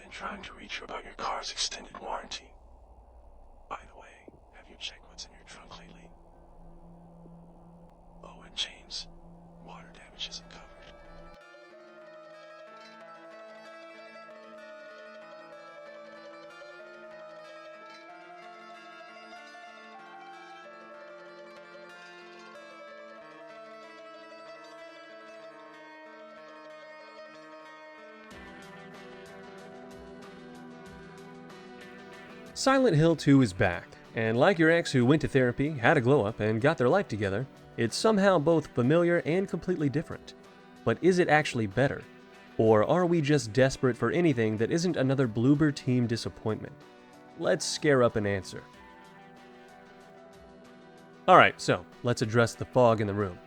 been trying to reach you about your car's extended warranty. By the way, have you checked what's in your trunk lately? Oh, and James, water damage isn't covered. Silent Hill 2 is back, and like your ex who went to therapy, had a glow-up, and got their life together, it's somehow both familiar and completely different. But is it actually better? Or are we just desperate for anything that isn't another Bloober Team disappointment? Let's scare up an answer. Alright, so let's address the fog in the room.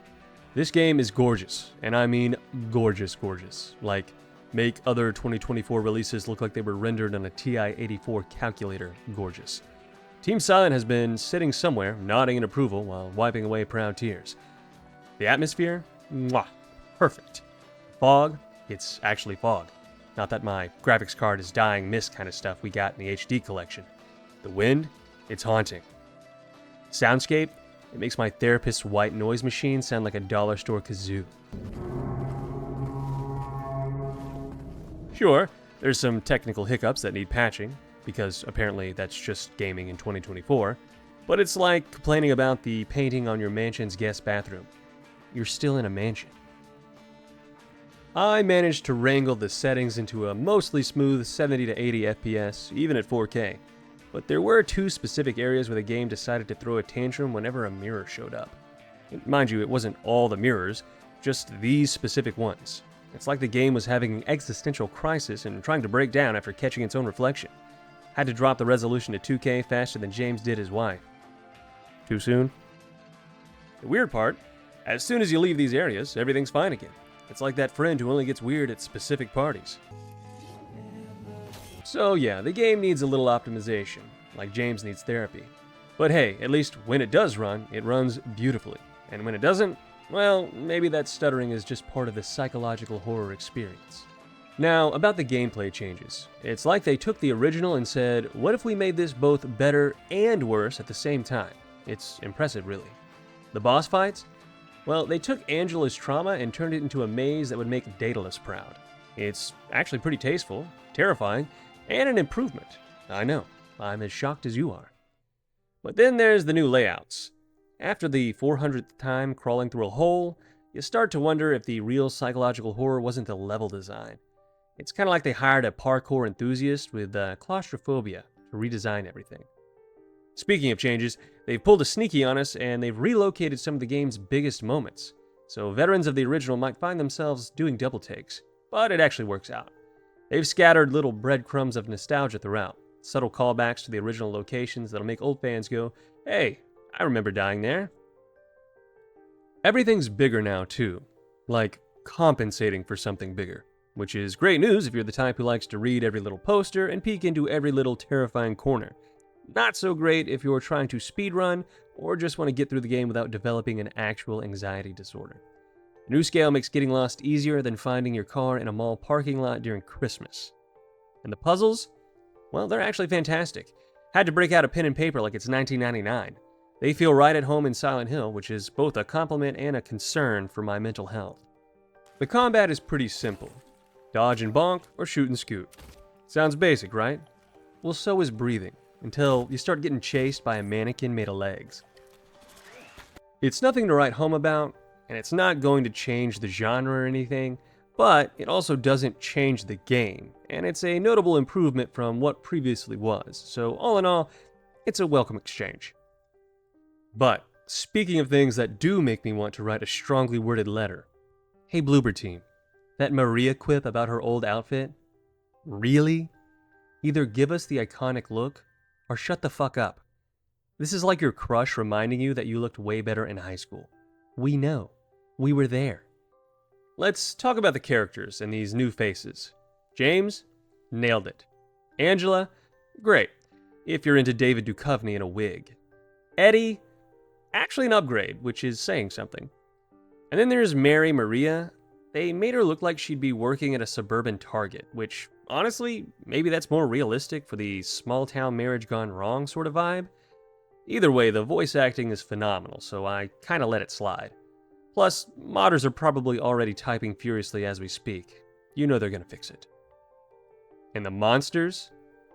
This game is gorgeous, and I mean gorgeous. Like, make other 2024 releases look like they were rendered on a TI-84 calculator gorgeous. Team Silent has been sitting somewhere, nodding in approval while wiping away proud tears. The atmosphere? Mwah, perfect. Fog? It's actually fog. Not that my graphics card is dying mist kind of stuff we got in the HD collection. The wind? It's haunting. Soundscape? It makes my therapist's white noise machine sound like a dollar store kazoo. Sure, there's some technical hiccups that need patching, because apparently that's just gaming in 2024, but it's like complaining about the painting on your mansion's guest bathroom. You're still in a mansion. I managed to wrangle the settings into a mostly smooth 70 to 80 FPS, even at 4K, but there were two specific areas where the game decided to throw a tantrum whenever a mirror showed up. Mind you, it wasn't all the mirrors, just these specific ones. It's like the game was having an existential crisis and trying to break down after catching its own reflection. Had to drop the resolution to 2K faster than James did his wife. Too soon? The weird part, as soon as you leave these areas, everything's fine again. It's like that friend who only gets weird at specific parties. So yeah, the game needs a little optimization, like James needs therapy. But hey, at least when it does run, it runs beautifully. And when it doesn't, well, maybe that stuttering is just part of the psychological horror experience. Now, about the gameplay changes. It's like they took the original and said, what if we made this both better and worse at the same time? It's impressive, really. The boss fights? Well, they took Angela's trauma and turned it into a maze that would make Daedalus proud. It's actually pretty tasteful, terrifying, and an improvement. I know, I'm as shocked as you are. But then there's the new layouts. After the 400th time crawling through a hole, you start to wonder if the real psychological horror wasn't the level design. It's kind of like they hired a parkour enthusiast with claustrophobia to redesign everything. Speaking of changes, they've pulled a sneaky on us and they've relocated some of the game's biggest moments. So veterans of the original might find themselves doing double takes, but it actually works out. They've scattered little breadcrumbs of nostalgia throughout, subtle callbacks to the original locations that'll make old fans go, hey, I remember dying there. Everything's bigger now, too. Like, compensating for something bigger. Which is great news if you're the type who likes to read every little poster and peek into every little terrifying corner. Not so great if you're trying to speedrun or just want to get through the game without developing an actual anxiety disorder. The new scale makes getting lost easier than finding your car in a mall parking lot during Christmas. And the puzzles? Well, they're actually fantastic. Had to break out a pen and paper like it's 1999. They feel right at home in Silent Hill, which is both a compliment and a concern for my mental health. The combat is pretty simple. Dodge and bonk, or shoot and scoot. Sounds basic, right? Well, so is breathing, until you start getting chased by a mannequin made of legs. It's nothing to write home about, and it's not going to change the genre or anything, but it also doesn't change the game, and it's a notable improvement from what previously was, so all in all, it's a welcome exchange. But, speaking of things that do make me want to write a strongly worded letter, hey Bloober Team, that Maria quip about her old outfit? Really? Either give us the iconic look, or shut the fuck up. This is like your crush reminding you that you looked way better in high school. We know. We were there. Let's talk about the characters and these new faces. James? Nailed it. Angela? Great, if you're into David Duchovny in a wig. Eddie? Actually an upgrade, which is saying something. And then there's Mary Maria. They made her look like she'd be working at a suburban Target, which Honestly, maybe that's more realistic for the small town marriage gone wrong sort of vibe. Either way, the voice acting is phenomenal, so I kinda let it slide. Plus, modders are probably already typing furiously as we speak. You know they're gonna fix it. And the monsters?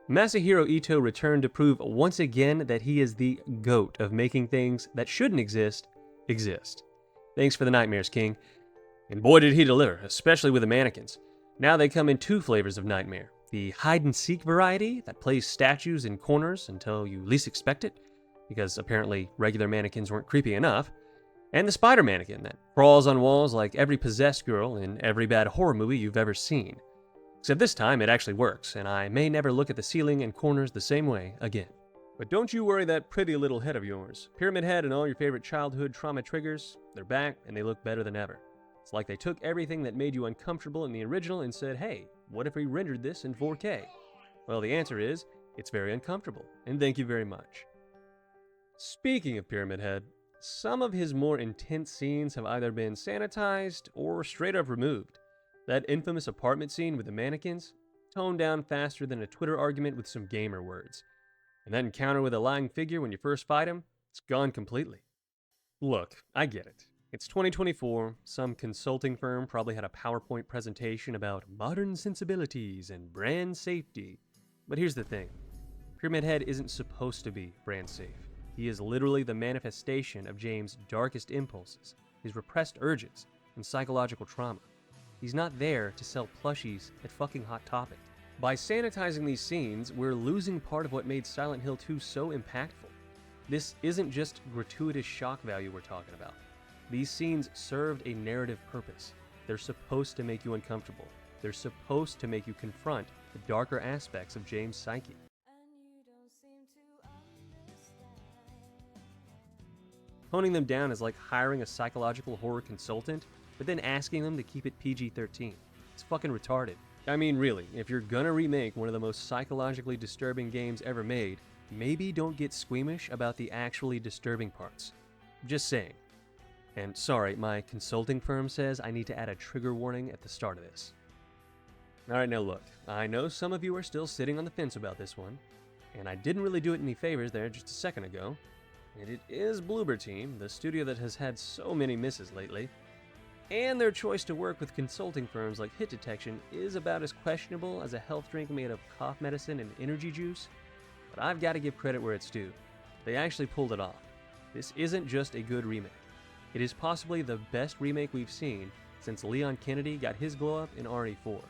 Masahiro Ito returned to prove once again that he is the GOAT of making things that shouldn't exist, exist. Thanks for the nightmares, King. And boy did he deliver, especially with the mannequins. Now they come in two flavors of nightmare. The hide-and-seek variety that plays statues in corners until you least expect it, because apparently regular mannequins weren't creepy enough, and the spider mannequin that crawls on walls like every possessed girl in every bad horror movie you've ever seen. Except this time it actually works, and I may never look at the ceiling and corners the same way again. But don't you worry that pretty little head of yours. Pyramid Head and all your favorite childhood trauma triggers, they're back and they look better than ever. It's like they took everything that made you uncomfortable in the original and said, hey, what if we rendered this in 4K? Well, the answer is, it's very uncomfortable, and thank you very much. Speaking of Pyramid Head, some of his more intense scenes have either been sanitized or straight up removed. That infamous apartment scene with the mannequins, toned down faster than a Twitter argument with some gamer words. And that encounter with a lying figure when you first fight him, it's gone completely. Look, I get it. It's 2024, some consulting firm probably had a PowerPoint presentation about modern sensibilities and brand safety. But here's the thing. Pyramid Head isn't supposed to be brand safe. He is literally the manifestation of James' darkest impulses, his repressed urges, and psychological trauma. He's not there to sell plushies at fucking Hot Topic. By sanitizing these scenes, we're losing part of what made Silent Hill 2 so impactful. This isn't just gratuitous shock value we're talking about. These scenes served a narrative purpose. They're supposed to make you uncomfortable. They're supposed to make you confront the darker aspects of James' psyche. Toning them down is like hiring a psychological horror consultant, but then asking them to keep it PG-13. It's fucking retarded. I mean, really, if you're gonna remake one of the most psychologically disturbing games ever made, maybe don't get squeamish about the actually disturbing parts. Just saying. And sorry, my consulting firm says I need to add a trigger warning at the start of this. Alright, now look, I know some of you are still sitting on the fence about this one, and I didn't really do it any favors there just a second ago, and it is Bloober Team, the studio that has had so many misses lately, and their choice to work with consulting firms like Hit Detection is about as questionable as a health drink made of cough medicine and energy juice, but I've got to give credit where it's due. They actually pulled it off. This isn't just a good remake. It is possibly the best remake we've seen since Leon Kennedy got his glow up in RE4.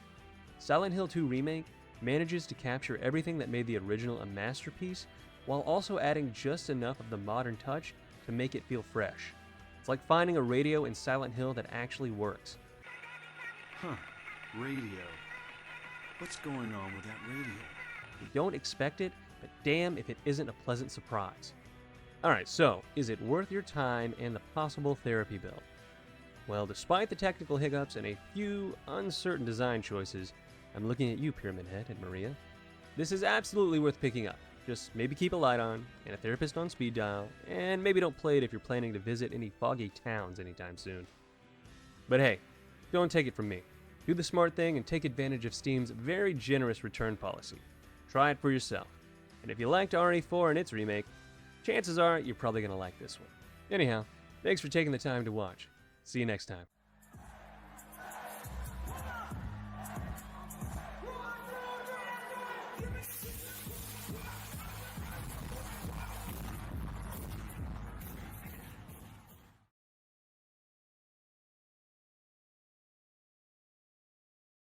Silent Hill 2 Remake manages to capture everything that made the original a masterpiece while also adding just enough of the modern touch to make it feel fresh. It's like finding a radio in Silent Hill that actually works. Huh, radio. What's going on with that radio? You don't expect it, but damn if it isn't a pleasant surprise. Alright, so, is it worth your time and the possible therapy bill? Well, despite the technical hiccups and a few uncertain design choices, I'm looking at you, Pyramid Head and Maria. This is absolutely worth picking up. Just maybe keep a light on, and a therapist on speed dial, and maybe don't play it if you're planning to visit any foggy towns anytime soon. But hey, don't take it from me. Do the smart thing and take advantage of Steam's very generous return policy. Try it for yourself. And if you liked RE4 and its remake, chances are you're probably going to like this one. Anyhow, thanks for taking the time to watch. See you next time.